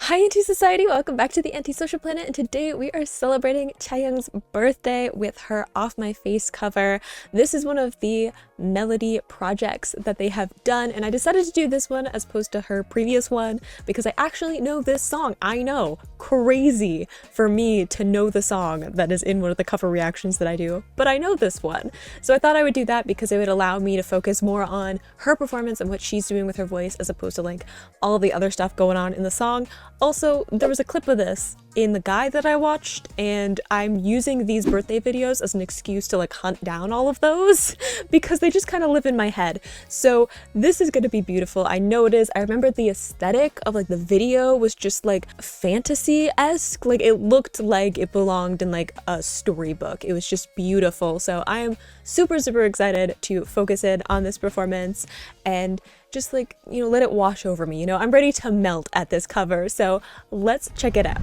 Hi Anti-Society, welcome back to the Antisocial Planet, and today we are celebrating Chaeyoung's birthday with her Off My Face cover. This is one of the melody projects that they have done, and I decided to do this one as opposed to her previous one because I actually know this song. I know, crazy for me to know the song that is in one of the cover reactions that I do, but I know this one. So I thought I would do that because it would allow me to focus more on her performance and what she's doing with her voice as opposed to like all the other stuff going on in the song. Also, there was a clip of this in the guide that I watched, and I'm using these birthday videos as an excuse to like hunt down all of those because they just kind of live in my head. So this is going to be beautiful. I know it is. I remember the aesthetic of like the video was just like fantasy-esque. Like it looked like it belonged in like a storybook. It was just beautiful. So I am super excited to focus in on this performance and just like, let it wash over me. I'm ready to melt at this cover. So let's check it out.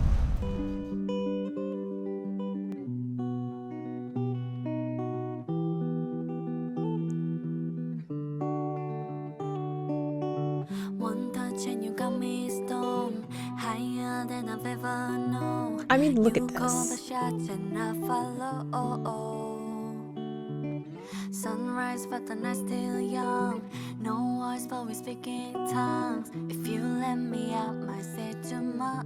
I mean, look at this. Sunrise, but the night's still young. No voice, but we speak in tongues. If you let me out, might say too much.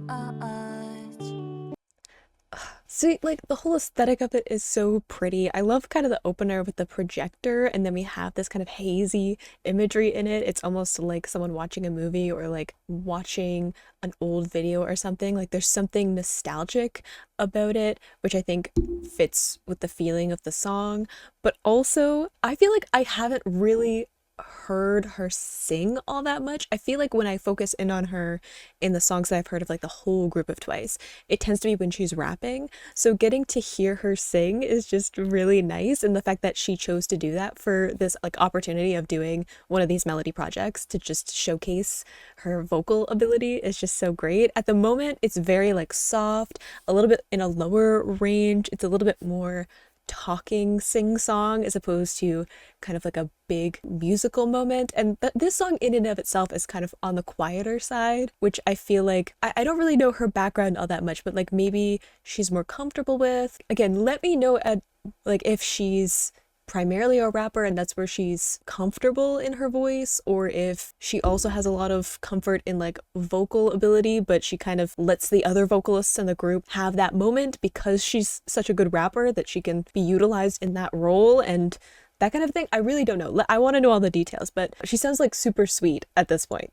See, like the whole aesthetic of it is so pretty. I love kind of the opener with the projector, and then we have this kind of hazy imagery in it. It's almost like someone watching a movie or like watching an old video or something. Like there's something nostalgic about it, which I think fits with the feeling of the song. But also, I feel like I haven't really heard her sing all that much. I feel like when I focus in on her in the songs that I've heard of like the whole group of Twice, it tends to be when she's rapping. So getting to hear her sing is just really nice, and the fact that she chose to do that for this like opportunity of doing one of these melody projects to just showcase her vocal ability is just so great. At the moment, it's very like soft, a little bit in a lower range. It's a little bit more talking sing-song as opposed to kind of like a big musical moment, and this song in and of itself is kind of on the quieter side, which I feel like I don't really know her background all that much, but like maybe she's more comfortable with. Again, let me know at like if she's primarily a rapper and that's where she's comfortable in her voice, or if she also has a lot of comfort in like vocal ability, but she kind of lets the other vocalists in the group have that moment because she's such a good rapper that she can be utilized in that role and that kind of thing. I really don't know. I want to know all the details, but she sounds like super sweet at this point.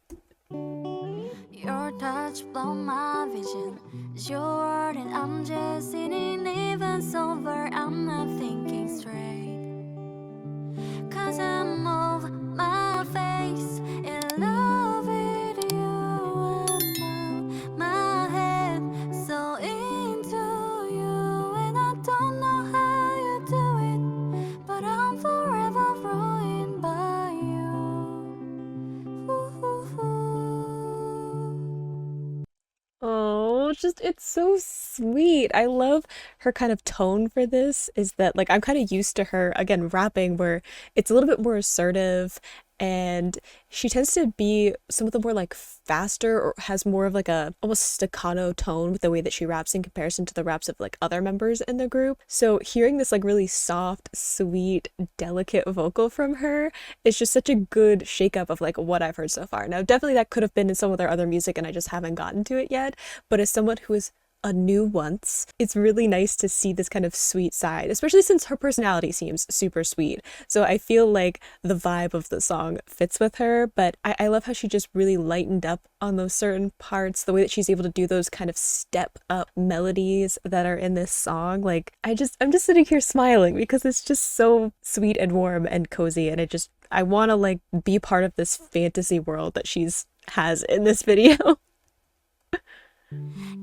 Your touch blow my vision. It's your word and I'm just sitting even sober. I'm not thinking straight. Cause I move my face in love with you. I move my head so into you. And I don't know how you do it, but I'm forever ruined by you. Ooh. Oh, just it's so sweet. I love her kind of tone for this is that like I'm kind of used to her again rapping where it's a little bit more assertive, and she tends to be some of the more like faster or has more of like a almost staccato tone with the way that she raps in comparison to the raps of like other members in the group. So hearing this like really soft, sweet, delicate vocal from her is just such a good shakeup of like what I've heard so far. Now, definitely that could have been in some of their other music and I just haven't gotten to it yet, but as someone who is a new once, it's really nice to see this kind of sweet side, especially since her personality seems super sweet. So I feel like the vibe of the song fits with her, but I love how she just really lightened up on those certain parts, the way that she's able to do those kind of step up melodies that are in this song. Like I'm just sitting here smiling because it's just so sweet and warm and cozy, and I want to like be part of this fantasy world that she's has in this video.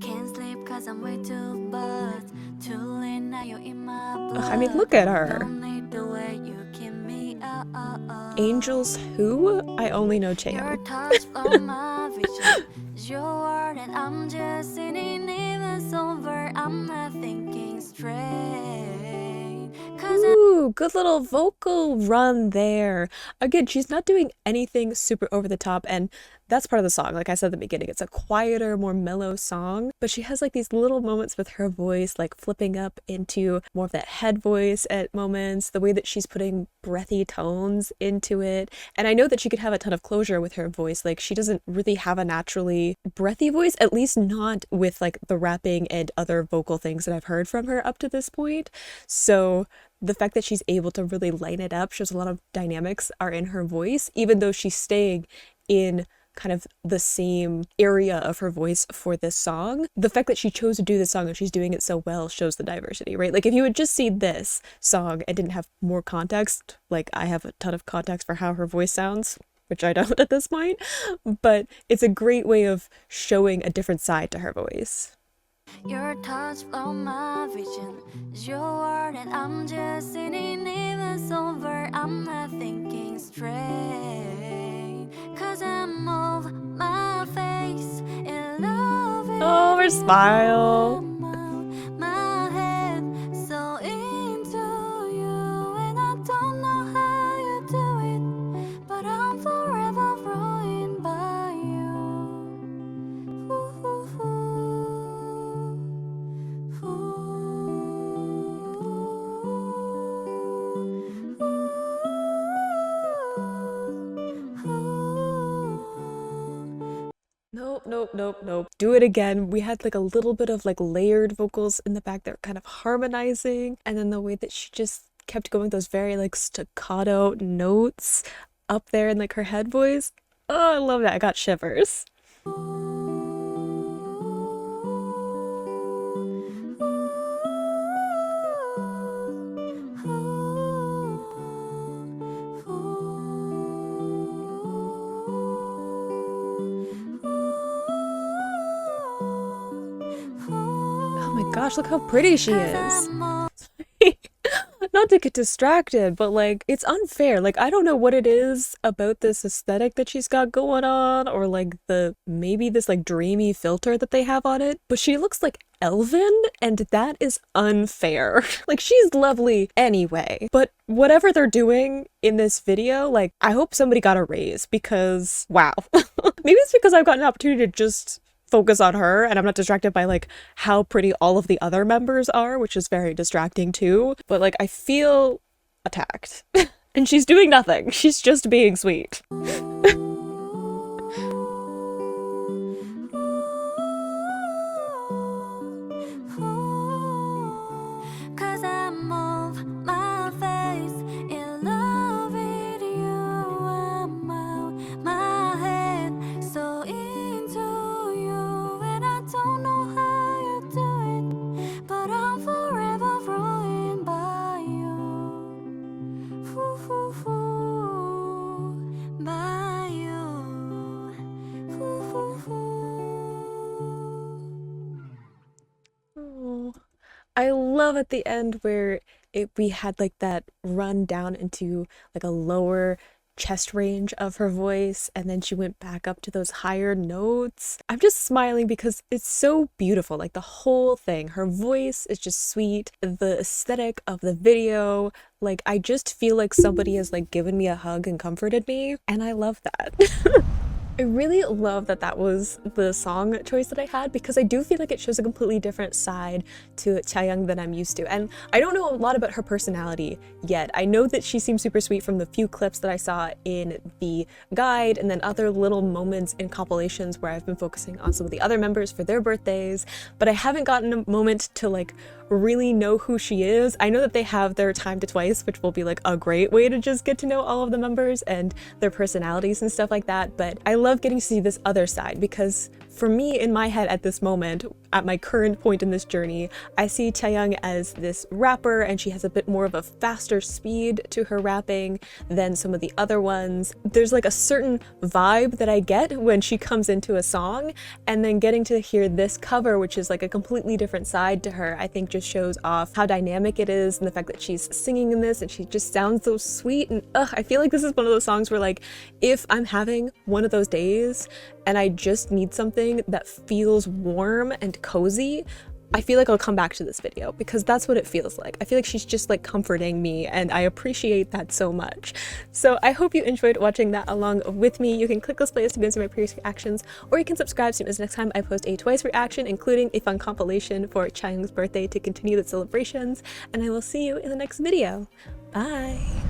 Can't sleep cause I'm way too buzzed. Too late now, you're in my blood. I mean, look at her. Don't need the way you keep me up. Angels who? I only know Chaeyoung. Your touch from my vision. Your word and I'm just sitting even sober. I'm not thinking straight. Ooh, good little vocal run there. Again, she's not doing anything super over the top, and that's part of the song. Like I said at the beginning, it's a quieter, more mellow song, but she has like these little moments with her voice, like flipping up into more of that head voice at moments, the way that she's putting breathy tones into it. And I know that she could have a ton of closure with her voice. Like she doesn't really have a naturally breathy voice, at least not with like the rapping and other vocal things that I've heard from her up to this point. So the fact that she's able to really light it up shows a lot of dynamics are in her voice, even though she's staying in kind of the same area of her voice for this song. The fact that she chose to do this song and she's doing it so well shows the diversity, right? Like if you had just seen this song and didn't have more context, like I have a ton of context for how her voice sounds, which I don't at this point, but it's a great way of showing a different side to her voice. Your touch blown my vision. Your word and I'm just sitting even sober. I'm not thinking straight. Cause I move my face in love with Oh, her you. smile. My head so into you. And I don't know how you do it, but I'm forever ruined by you. Ooh, ooh, ooh. Nope, nope, nope, nope. Do it again. We had like a little bit of like layered vocals in the back that were kind of harmonizing, and then the way that she just kept going those very like staccato notes up there in like her head voice. Oh, I love that. I got shivers. Oh my gosh, look how pretty she is. Not to get distracted, but like it's unfair. Like I don't know what it is about this aesthetic that she's got going on, or like the maybe this like dreamy filter that they have on it, but she looks like Elven, and that is unfair. Like she's lovely anyway, but whatever they're doing in this video, like I hope somebody got a raise because wow. Maybe it's because I've got an opportunity to just focus on her and I'm not distracted by like how pretty all of the other members are, which is very distracting too. But like I feel attacked. And she's doing nothing. She's just being sweet. Cause I move my face in love with you. I'm out my head so into you. And I don't know how you do it, but I'm forever ruined by you. Ooh, ooh, ooh, by you. Ooh, ooh, ooh. Oh, I love at the end where we had like that run down into like a lower chest range of her voice and then she went back up to those higher notes. I'm just smiling because it's so beautiful. Like the whole thing, her voice is just sweet. The aesthetic of the video, like I just feel like somebody has like given me a hug and comforted me, and I love that. I really love that that was the song choice that I had because I do feel like it shows a completely different side to Chaeyoung than I'm used to. And I don't know a lot about her personality yet. I know that she seems super sweet from the few clips that I saw in the guide and then other little moments in compilations where I've been focusing on some of the other members for their birthdays, but I haven't gotten a moment to like really know who she is. I know that they have their Time to Twice, which will be like a great way to just get to know all of the members and their personalities and stuff like that, but I love getting to see this other side because for me in my head at this moment, at my current point in this journey, I see Chaeyoung as this rapper and she has a bit more of a faster speed to her rapping than some of the other ones. There's like a certain vibe that I get when she comes into a song, and then getting to hear this cover, which is like a completely different side to her, I think just shows off how dynamic it is and the fact that she's singing in this and she just sounds so sweet. And I feel like this is one of those songs where like if I'm having one of those days and I just need something that feels warm and cozy, I feel like I'll come back to this video because that's what it feels like. I feel like she's just like comforting me, and I appreciate that so much. So I hope you enjoyed watching that along with me. You can click those playlists to go into my previous reactions, or you can subscribe so you miss next time I post a Twice reaction, including a fun compilation for Chaeyoung's birthday to continue the celebrations, and I will see you in the next video. Bye!